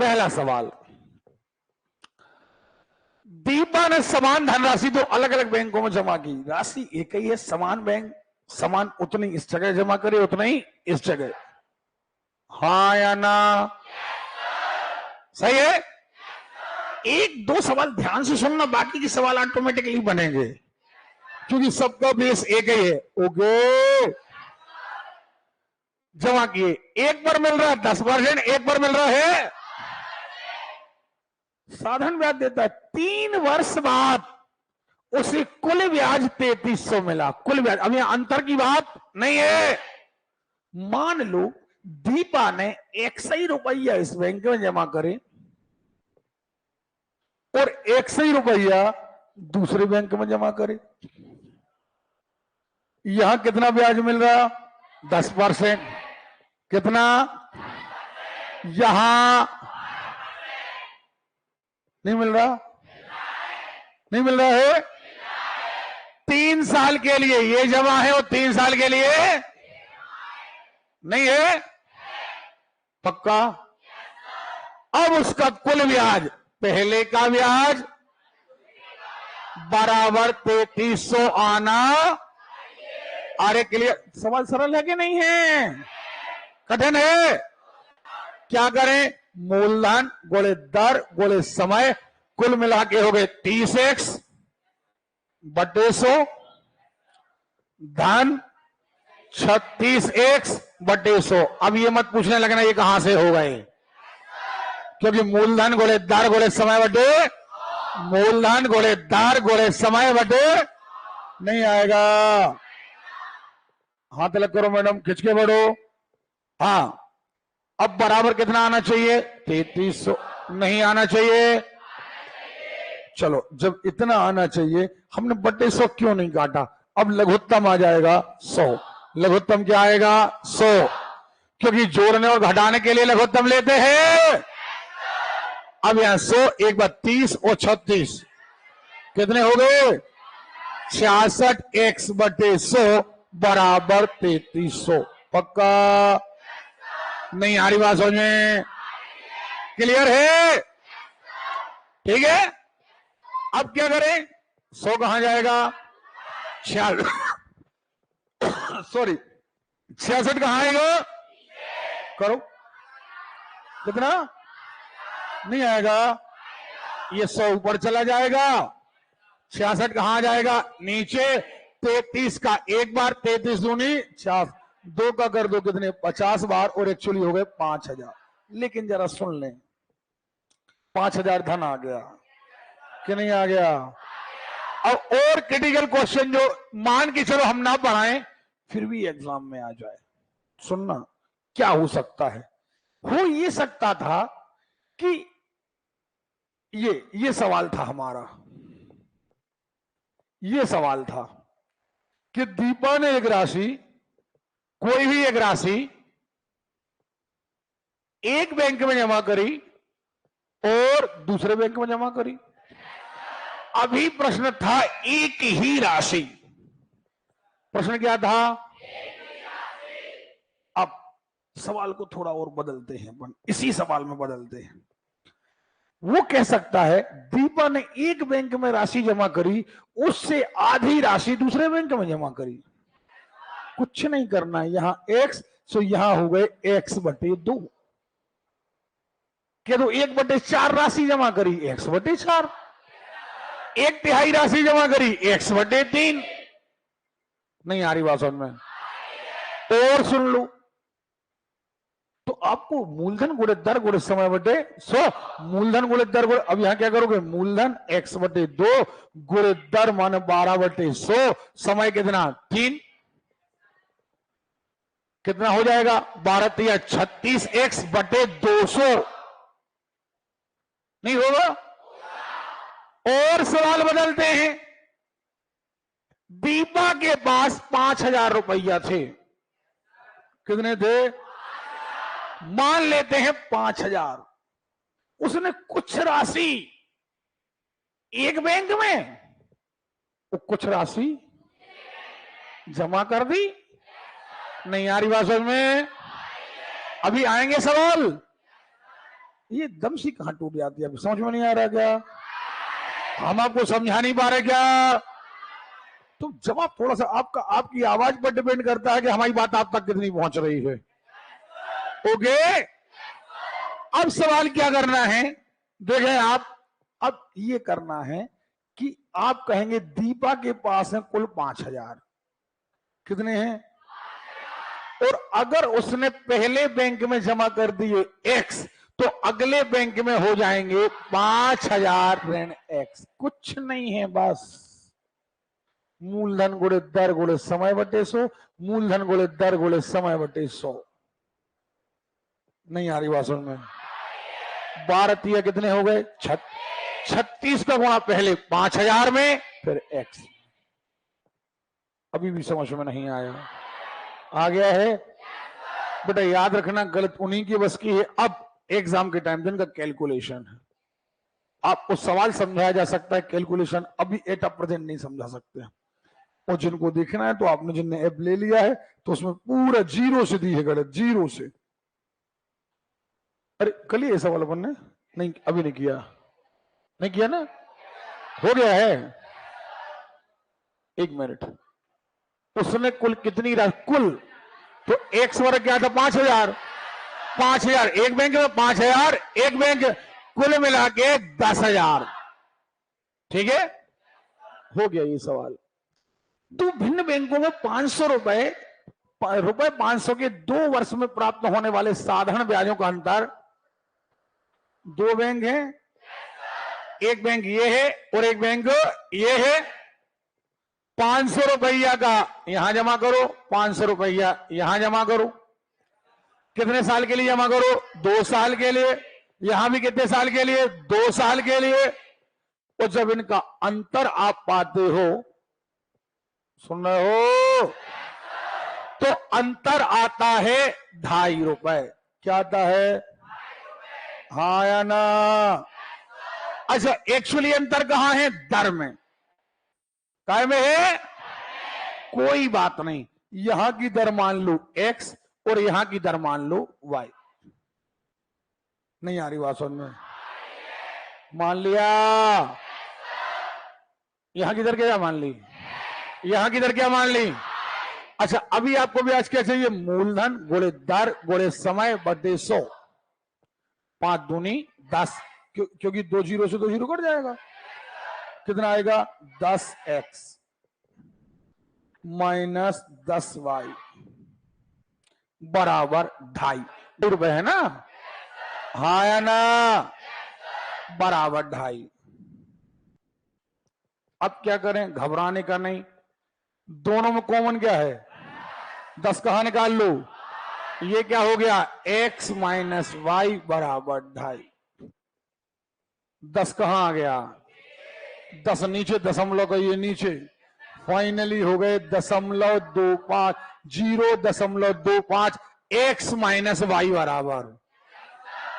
पहला सवाल, दीपा ने समान धनराशि तो अलग अलग बैंकों में जमा की, राशि एक ही है, समान बैंक समान उतनी इस जगह जमा करे उतना ही इस जगह, हाँ या ना? सही है। एक दो सवाल ध्यान से सुनना, बाकी के सवाल ऑटोमेटिकली बनेंगे क्योंकि सबका बेस एक ही है। ओके, जमा किए, एक पर मिल रहा है 10%, एक पर मिल रहा है साधन ब्याज देता है, 3 वर्ष बाद उसे कुल ब्याज 3300 मिला। कुल ब्याज, अब यहां अंतर की बात नहीं है। मान लो दीपा ने 100 रुपया इस बैंक में जमा करे और 100 रुपया दूसरे बैंक में जमा करे, यहां कितना ब्याज मिल रहा? 10%। कितना? यहां नहीं मिल रहा, नहीं मिल रहा है। 3 साल के लिए ये जमा है और 3 साल के लिए नहीं है, पक्का? अब उसका कुल ब्याज, पहले का ब्याज बराबर 3300 आना। अरे क्लियर? सवाल सरल है कि नहीं है? कठिन है? क्या करें? मूलधन गुणे दर गुणे समय, कुल मिला के हो गए 30x बटे 100, धन 36x बटे 100। अब ये मत पूछने लगना ये कहां से हो गए, क्योंकि मूलधन गुणे दर गुणे समय बटे, मूलधन गुणे दर गुणे समय बटे नहीं आएगा। हाथ अलग करो मैडम, खिंच के बढ़ो। हाँ, अब बराबर कितना आना चाहिए? 3300। नहीं आना चाहिए? चलो, जब इतना आना चाहिए हमने बटे 100 क्यों नहीं काटा? अब लघुत्तम आ जाएगा 100। लघुत्तम क्या आएगा? 100, क्योंकि जोड़ने और घटाने के लिए लघुत्तम लेते हैं। अब यहां 100 एक बार 30 और 36 कितने हो गए? 66x बटे 100 बराबर 3300। पक्का? नहीं आ रही बात समझ में? क्लियर है? ठीक है। अब क्या करें? 100 कहां जाएगा? सॉरी 66 कहां आएगा? करो, कितना? नहीं आएगा, ये 100 ऊपर चला जाएगा, 66 कहां जाएगा? नीचे। 33 का एक बार, 33 दूनी 50, 2 का कर दो कितने? 50 बार, और एक्चुअली हो गए 5000। लेकिन जरा सुन लें, 5000 धन आ गया कि नहीं आ गया? अब और क्रिटिकल क्वेश्चन जो मान के चलो हम ना पढ़ाएं फिर भी एग्जाम में आ जाए, सुनना क्या हो सकता है। हो ये सकता था कि ये सवाल था हमारा, ये सवाल था कि दीपा ने एक राशि, कोई भी एक राशि एक बैंक में जमा करी और दूसरे बैंक में जमा करी। अभी प्रश्न था एक ही राशि। प्रश्न क्या था? अब सवाल को थोड़ा और बदलते हैं, इसी सवाल में बदलते हैं। वो कह सकता है दीपा ने एक बैंक में राशि जमा करी, उससे आधी राशि दूसरे बैंक में जमा करी। कुछ नहीं करना है, यहां x, सो यहां हो गए x बटे 2। कह दो 1/4 राशि जमा करी, x बटे 4। 1/3 राशि जमा करी, x बटे 3। नहीं आ रही बात समझ में? और सुन लो, तो आपको मूलधन गुणे दर गुणे समय बटे 100, मूलधन गुणे दर गुणे, अब यहां क्या करोगे? मूलधन x बटे 2 गुणे दर माने 12 बटे 100, समय कितना? 3। कितना हो जाएगा? 12 या 36x बटे 200। नहीं होगा? और सवाल बदलते हैं। दीपा के पास 5000 रुपया थे। कितने थे? मान लेते हैं 5000। उसने कुछ राशि एक बैंक में, वो कुछ राशि जमा कर दी। नहीं आ रही बात समझ में? अभी आएंगे सवाल, ये दम सी कहां टूट जाती है, आपको समझ में नहीं आ रहा क्या? हम आपको समझा नहीं पा रहे क्या? तो जवाब थोड़ा सा आपकी आवाज पर डिपेंड करता है कि हमारी बात आप तक कितनी पहुंच रही है। ओके, अब सवाल क्या करना है, देखें आप, अब ये करना है कि आप कहेंगे दीपा के पास है कुल 5,000, कितने हैं? और अगर उसने पहले बैंक में जमा कर दिए x, तो अगले बैंक में हो जाएंगे 5,000 ऋण x। कुछ नहीं है, बस मूलधन गुणे दर गुणे समय बटे 100, मूलधन गुणे दर गुणे समय बटे 100। नहीं आ रही बात समझ में? 12 कितने हो गए? 36 का गुणा पहले 5,000 में, फिर x। अभी भी समझ में नहीं आया? आ गया है बेटा? याद रखना, गलत उन्हीं की बस की है। अब एग्जाम के टाइम जिनका कैलकुलेशन है, आपको सवाल समझाया जा सकता है, कैलकुलेशन अभी एट प्रेजेंट नहीं समझा सकते। और जिनको देखना है तो आपने, जिनने ऐप ले लिया है तो उसमें पूरा जीरो से दी है गणित, जीरो से। अरे कल ही सवाल अपन ने नहीं, अभी नहीं किया, नहीं किया ना? हो गया है, 1 मिनट। उसने कुल कितनी राशि, कुल तो एक्स वर्ग क्या था? 5,000। 5,000 एक बैंक में, 5,000 एक बैंक, कुल मिला के 10,000। ठीक है, हो गया ये सवाल। दो भिन्न बैंकों में 500 रुपए 500 के 2 वर्ष में प्राप्त होने वाले साधारण ब्याजों का अंतर, 2 बैंक हैं, एक बैंक ये है और एक बैंक ये है। 500 रुपया का यहां जमा करो, 500 रुपया यहां जमा करो। कितने साल के लिए जमा करो? 2 साल के लिए। यहां भी कितने साल के लिए? 2 साल के लिए। और जब इनका अंतर आप पाते हो, सुन रहे हो, तो अंतर आता है 2.5 रुपए। क्या आता है? हाँ या ना? अच्छा, एक्चुअली अंतर कहां है? दर में। काय में है? कोई बात नहीं, यहां की दर मान लो x और यहां की दर मान लो y। नहीं आ रही बात समझ में? मान लिया? यहां की दर क्या मान ली? यहां की दर क्या मान ली? अच्छा, अभी आपको ब्याज क्या चाहिए? मूलधन गुणे दर गुणे समय बटे 100। 5 दूनी 10, क्योंकि 2 जीरो से 2 जीरो कट जाएगा। कितना आएगा? 10x माइनस 10y बराबर 2.5 रुपए है ना? हाँ या ना? बराबर 2.5। अब क्या करें? घबराने का नहीं, दोनों में कॉमन क्या है? 10 कहां निकाल लो? ये क्या हो गया? x माइनस वाई बराबर 2.5। 10 कहां आ गया? 10 नीचे, दशमलव का ये नीचे, फाइनली हो गए 0.25, 0.25। एक्स माइनस वाई बराबर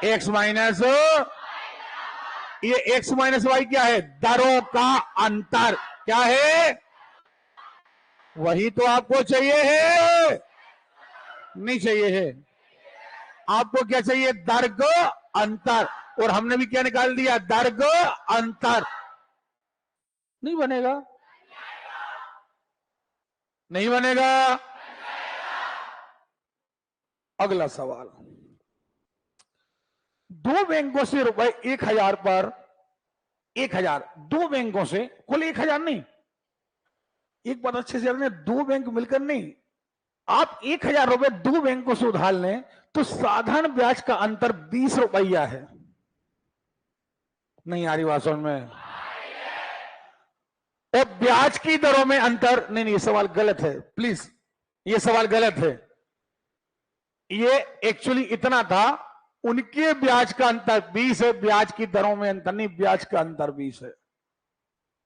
एक्स माइनस, ये एक्स माइनस वाई क्या है? दरों का अंतर। क्या है? वही तो आपको चाहिए है, नहीं चाहिए है? आपको क्या चाहिए? दर का अंतर। और हमने भी क्या निकाल दिया? दर का अंतर। नहीं बनेगा? नहीं बनेगा। अगला सवाल, 2 बैंकों से रुपए 1,000 पर 1,000, 2 बैंकों से कुल 1,000 नहीं, एक बात अच्छे से जान लें, 2 बैंक मिलकर नहीं, आप 1,000 रुपए 2 बैंकों से उधार लें तो साधारण ब्याज का अंतर 20 रुपया है। नहीं आ रही बात समझ में? और ब्याज की दरों में अंतर, नहीं ये सवाल गलत है, प्लीज ये सवाल गलत है। ये एक्चुअली इतना था, उनके ब्याज का अंतर 20 है, ब्याज की दरों में अंतर नहीं, ब्याज का अंतर 20 है।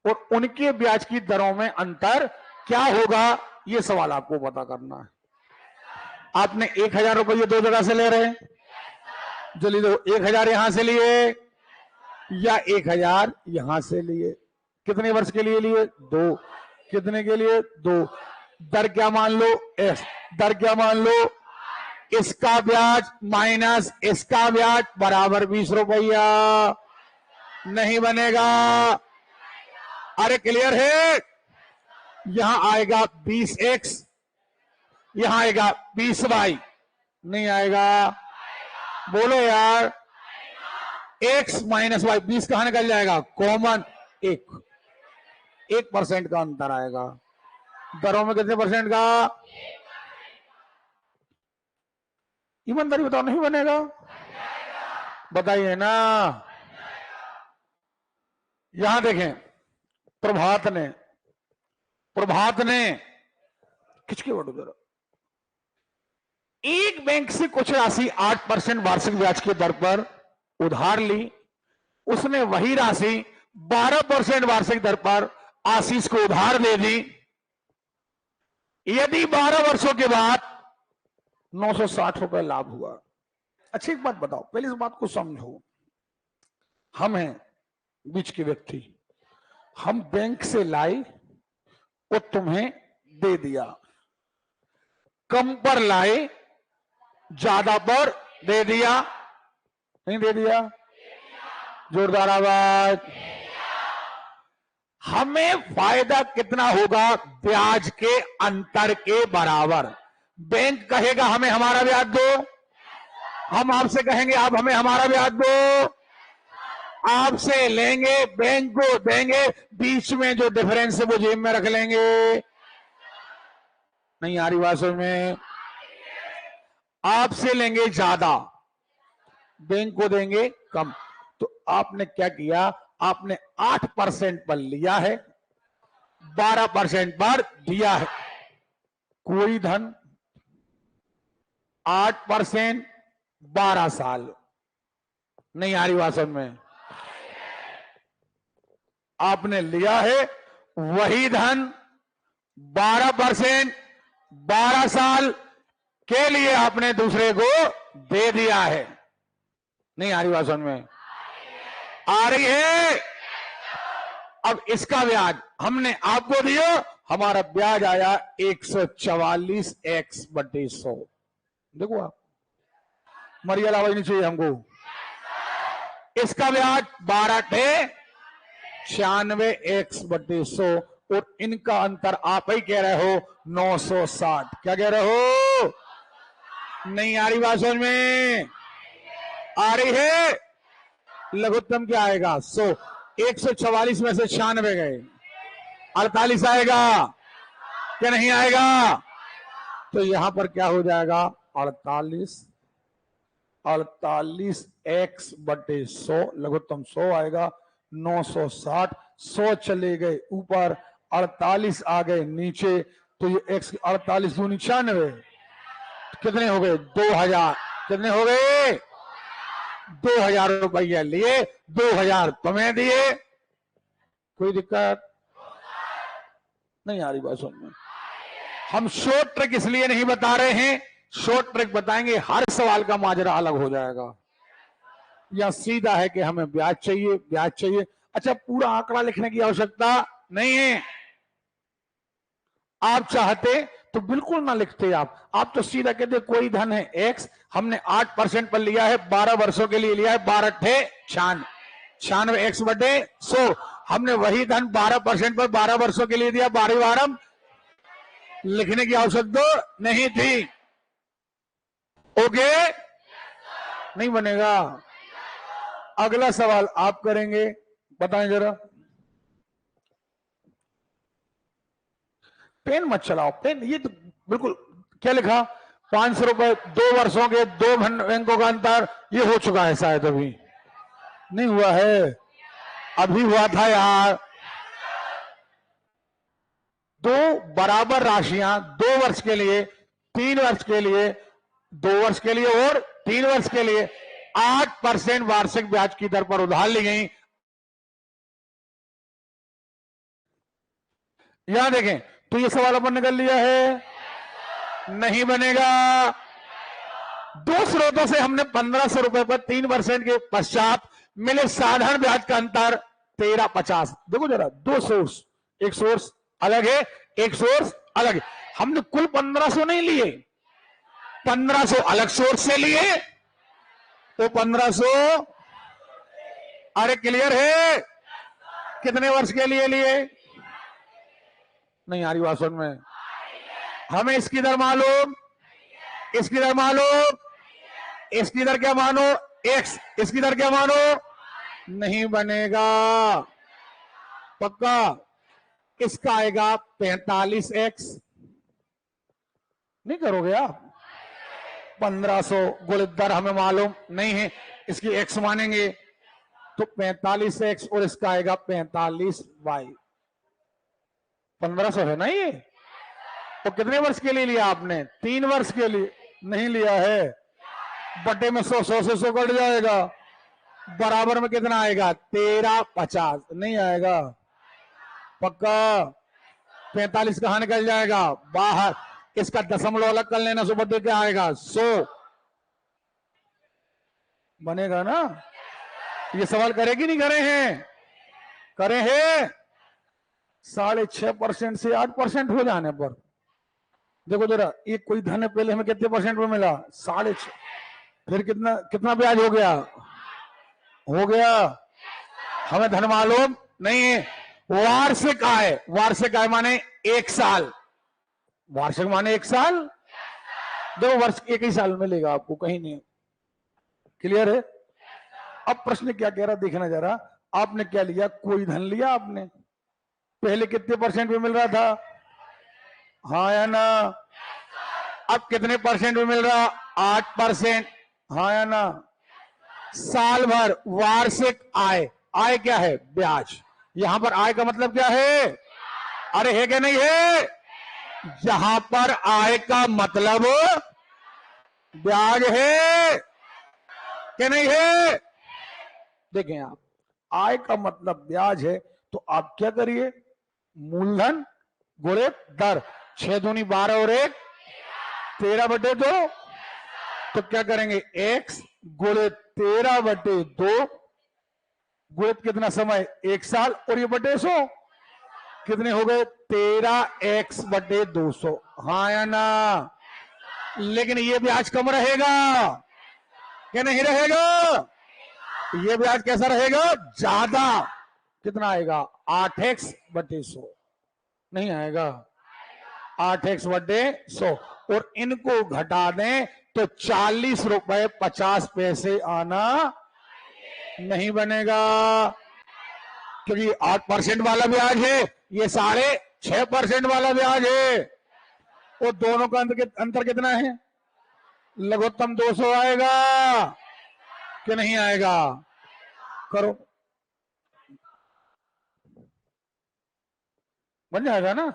और उनके ब्याज की दरों में अंतर क्या होगा, ये सवाल आपको पता करना है। आपने 1,000 रुपये 2 जगह से ले रहे हैं, जल्दी दो, 1,000 यहां से लिए या 1,000 यहां से लिए। कितने वर्ष के लिए लिए? 2। कितने के लिए? 2। दर क्या मान लो? x। दर क्या मान लो? इसका ब्याज माइनस इसका ब्याज बराबर 20 रुपया। नहीं बनेगा। अरे क्लियर है? यहां आएगा 20x, यहां आएगा 20y। नहीं आएगा? बोलो यार। x माइनस वाई, 20 कहां निकल जाएगा? कॉमन 1% का अंतर आएगा। दरों में कितने परसेंट का? ईमानदारी बताओ, नहीं बनेगा? बताइए ना। यहां देखें, प्रभात ने खिंच के बढ़ो जरा, एक बैंक से कुछ राशि 8% वार्षिक ब्याज की दर पर उधार ली। उसने वही राशि 12% वार्षिक दर पर आशीष को उधार दे दी। यदि 12 वर्षों के बाद 960 रुपए लाभ हुआ। अच्छा एक बात बताओ, पहले इस बात को समझो। हम हैं बीच के व्यक्ति, हम बैंक से लाए और तुम्हें दे दिया। कम पर लाए, ज्यादा पर दे दिया। नहीं दे दिया? जोरदार आवाज। हमें फायदा कितना होगा? ब्याज के अंतर के बराबर। बैंक कहेगा हमें हमारा ब्याज दो, हम आपसे कहेंगे आप हमें हमारा ब्याज दो। आपसे लेंगे, बैंक को देंगे, बीच में जो डिफरेंस है वो जेब में रख लेंगे। नहीं आ रही बात समझ में? आपसे लेंगे ज्यादा, बैंक को देंगे कम। तो आपने क्या किया? आपने 8% पर लिया है, 12% पर दिया है। कोई धन 8% 12 साल। नहीं आ रही बात समझ में? आपने लिया है वही धन 12% 12 साल के लिए आपने दूसरे को दे दिया है। नहीं आ रही बात समझ में? आ रही है? अब इसका ब्याज हमने आपको दिया, हमारा ब्याज आया 144x/100। देखो आप, मरियल आवाज नहीं चाहिए हमको। इसका ब्याज 12 थे 96x/100 और इनका अंतर आप ही कह रहे हो 960। क्या कह रहे हो? नहीं आ रही बात समझ में? आ रही है? लघुत्तम क्या आएगा? 100। 144 में से 96 गए, 48 आएगा। क्या नहीं आएगा? तो यहां पर क्या हो जाएगा? 48x/100, लघुत्तम 100 आएगा। 960, 100 चले गए ऊपर, 48 आ गए नीचे। तो ये x 48 दूनी 96, कितने हो गए? 2000। कितने हो गए? 2000 रुपया लिए, 2000 तुम्हें दिए। कोई दिक्कत नहीं आ रही बात समझ में? हम शॉर्ट ट्रिक इसलिए नहीं बता रहे हैं, शॉर्ट ट्रिक बताएंगे हर सवाल का माजरा अलग हो जाएगा। या सीधा है कि हमें ब्याज चाहिए, ब्याज चाहिए। अच्छा, पूरा आंकड़ा लिखने की आवश्यकता नहीं है। आप चाहते तो बिल्कुल ना लिखते। आप तो सीधा कहते कोई धन है x, हमने 8% पर लिया है, 12 वर्षों के लिए लिया है, 12 थे 96x/100। हमने वही धन 12% पर 12 वर्षों के लिए दिया। 12 बारम लिखने की आवश्यकता नहीं थी। ओके? नहीं बनेगा। अगला सवाल आप करेंगे, बताएं जरा। पेन मत चलाओ, पेन। ये तो बिल्कुल क्या लिखा? 500 रुपए 2 वर्षों के 2 बैंकों का अंतर। ये हो चुका है शायद, अभी नहीं हुआ है? अभी हुआ था यार। 2 बराबर राशियां 2 वर्ष के लिए, 3 वर्ष के लिए, 2 वर्ष के लिए और 3 वर्ष के लिए 8% वार्षिक ब्याज की दर पर उधार ली गई। यहां देखें तो ये सवाल अपन ने कर लिया है। नहीं बनेगा। 2 स्रोतों से हमने 1500 रुपए पर 3% के पश्चात मिले साधारण ब्याज का अंतर 1350। देखो जरा, 2 सोर्स, एक सोर्स अलग है, एक सोर्स अलग है। हमने कुल 1500 नहीं लिए, 1500 अलग सोर्स से लिए तो 1500, अरे क्लियर है? कितने वर्ष के लिए लिए? नहीं आ रही बात समझ में? हमें इसकी दर मालूम, इसकी दर मालूम, इसकी दर क्या मानो? एक्स। इसकी दर क्या मानो? नहीं बनेगा पक्का। इसका आएगा 45x। नहीं करोगे आप? 1500 गुणित दर हमें मालूम नहीं है, इसकी x मानेंगे तो 45x और इसका आएगा 45y। 1500 है ना ये? तो कितने वर्ष के लिए लिया आपने? 3 वर्ष के लिए नहीं लिया है। बटे में 100, 100 से 100 कट जाएगा, बराबर में कितना आएगा? 1350। नहीं आएगा पक्का। 45 कहां निकल जाएगा? बाहर। इसका दशमलव अलग कर लेना, सो बदल क्या आएगा? 100 बनेगा ना? ये सवाल करेगी नहीं करे हैं? करे हैं। 6.5% से 8% हो जाने पर देखो जरा, ये कोई धन है, पहले हमें कितने परसेंट में मिला? 6.5। फिर कितना कितना ब्याज हो गया? हो गया। हमें धन मालूम नहीं है। वार्षिक आय, वार्षिक आय माने 1 साल। वार्षिक माने 1 साल। देखो वर्ष 1 ही साल मिलेगा आपको, कहीं नहीं। क्लियर है? अब प्रश्न क्या कह रहा देखना जरा। आपने क्या लिया? कोई धन लिया आपने। पहले कितने परसेंट में मिल रहा था? हाँ या ना? अब कितने परसेंट में मिल रहा? 8%। हाँ या ना? साल भर वार्षिक आय। आय क्या है? ब्याज। यहां पर आय का मतलब क्या है? अरे है क्या नहीं है? यहां पर आय का मतलब ब्याज है कि नहीं है? देखें आप, आय का मतलब ब्याज है तो आप क्या करिए? मूलधन गुणित दर। 6 दूनी 12 और 1 13/2। तो क्या करेंगे? x गुणित 13/2 गुणित कितना समय? 1 साल। और ये बटे 100 कितने हो गए? 13x/200। हाँ या ना? लेकिन ये ब्याज कम रहेगा क्या नहीं रहेगा? ये ब्याज कैसा रहेगा? ज्यादा। कितना आएगा? 8x/100। नहीं आएगा? 8x/100। और इनको घटा दें तो 40 रुपए 50 पैसे आना नहीं बनेगा, क्योंकि 8% वाला ब्याज है, ये 6.5% वाला ब्याज है। और दोनों का अंतर कितना है? लघुत्तम 200 आएगा कि नहीं आएगा? करो, बन जाएगा ना?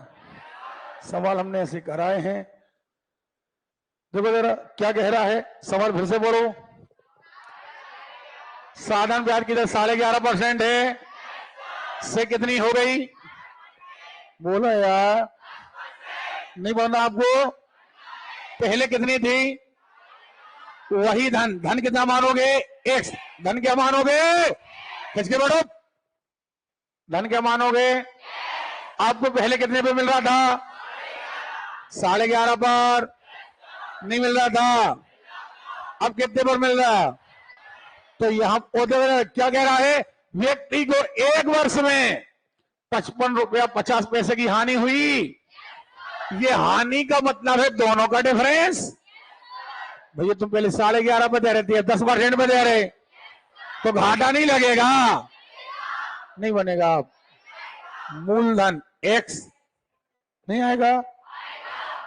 सवाल हमने ऐसे कराए हैं। देखो जरा क्या कह रहा है सवाल, फिर से बोलो। साधारण ब्याज की दर 11.5% है, से कितनी हो गई? बोलो यार, नहीं बोलना आपको। पहले कितनी थी? वही धन। धन कितना मानोगे? x। धन क्या मानोगे? किसके बढ़ो? धन क्या मानोगे? आपको पहले कितने पे मिल रहा था? 11.5 पर नहीं मिल रहा था, अब कितने पर मिल रहा है? तो यहां क्या कह रहा है? व्यक्ति को 1 वर्ष में 55 रुपया 50 पैसे की हानि हुई। ये हानि का मतलब है दोनों का डिफरेंस। भैया तुम पहले 11.5 पे दे रहे थे, 10% पे दे रहे, तो घाटा नहीं लगेगा? नहीं बनेगा। मूलधन x नहीं आएगा,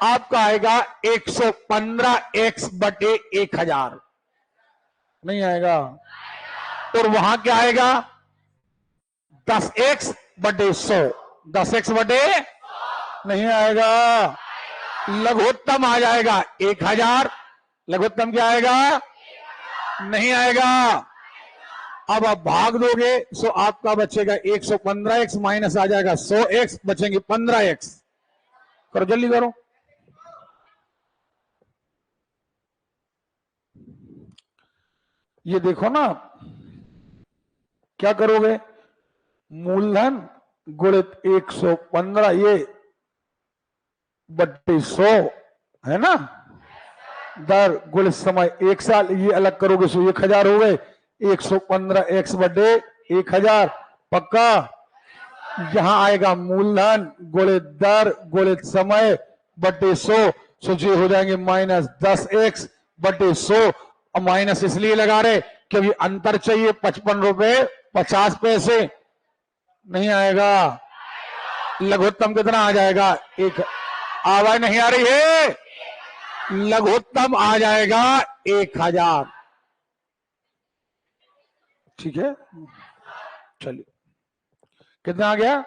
आपका आएगा 115x/1000। नहीं आएगा। और वहां क्या आएगा? 10x/100। 10x/ नहीं आएगा। लघुत्तम आ जाएगा 1000। लघुत्तम क्या आएगा? नहीं आएगा। अब आप भाग दोगे तो आपका बचेगा 115x, माइनस आ जाएगा 100x, बचेंगे 15x। करो जल्दी करो। ये देखो ना, क्या करोगे? मूलधन गुणित 115 ये बट्टे 100 है ना? दर गुणित समय 1 साल, ये अलग करोगे सो 1000 हो गए। 115 x बटे 1000 पक्का। यहां आएगा मूलधन गुणित दर गुणित समय बटे 100, सो जी हो जाएंगे -10x बटे 100। और माइनस इसलिए लगा रहे क्योंकि अंतर चाहिए 55 रुपए 50 पैसे। नहीं आएगा। लघुत्तम कितना आ जाएगा? एक। आवाज नहीं आ रही है? लघुत्तम आ जाएगा 1000। ठीक है, चलिए कितना आ गया?